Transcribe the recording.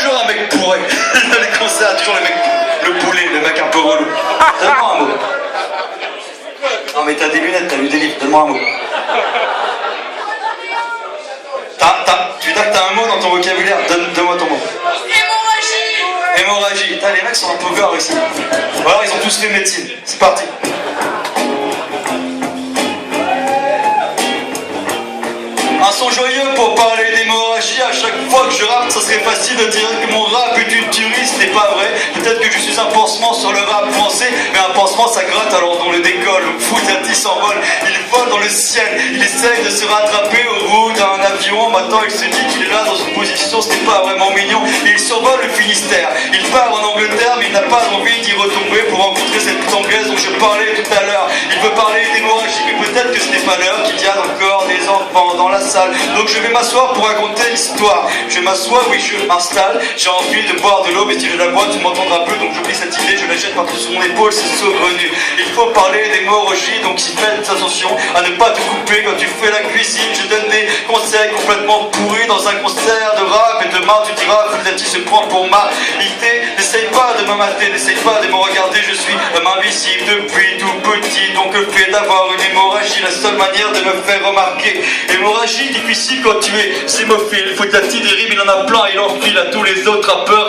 toujours un mec bourré. Dans les concerts, toujours les mecs. Le boulet, le mec un peu relou. Donne-moi un mot. Non mais t'as des lunettes, t'as lu des livres, donne-moi un mot. Tu veux dire que t'as un mot dans ton vocabulaire? Donne-moi ton mot. Hémorragie. Hémorragie. Putain, les mecs sont un peu gore ici. Ou alors ils ont tous fait médecine. C'est parti. Un son joyeux pour parler d'hémorragie. À chaque fois que je rappe, ça serait facile de dire que mon rap est une tuerie, ce n'est pas vrai. Peut-être que je suis un pansement sur le rap français, mais un pansement ça gratte alors on le décolle. Le Fouzati s'envole, il vole dans le ciel, il essaye de se rattraper au bout d'un avion. Maintenant il se dit qu'il est là dans une position, ce n'est pas vraiment mignon. Et il survole le Finistère, il part en Angleterre, mais il n'a pas envie d'y retomber pour rencontrer cette petite anglaise dont je parlais tout à l'heure. Il veut parler d'hémorragie, mais peut-être que ce n'est pas l'heure, qu'il y a encore des enfants dans la salle. Donc je vais m'asseoir pour raconter l'histoire. Je m'assois, oui, je m'installe. J'ai envie de boire de l'eau, mais si je la bois, tu m'entendras peu. Donc j'oublie cette idée, je la jette partout sur mon épaule, c'est saugrenu. Il faut parler d'hémorragie, donc si fais attention à ne pas te couper quand tu fais la cuisine. Je donne des conseils complètement pourris dans un concert de rap. Et demain tu diras, Fouzati se prend pour ma idée. N'essaye pas de me mater, n'essaye pas de me regarder. Je suis invisible depuis tout petit. Donc le fait d'avoir une hémorragie, la seule manière de me faire remarquer. Hémorragie difficile quand tu es sémophile. Fouzati des rimes, il en a plein, il enfile à tous les autres rappeurs.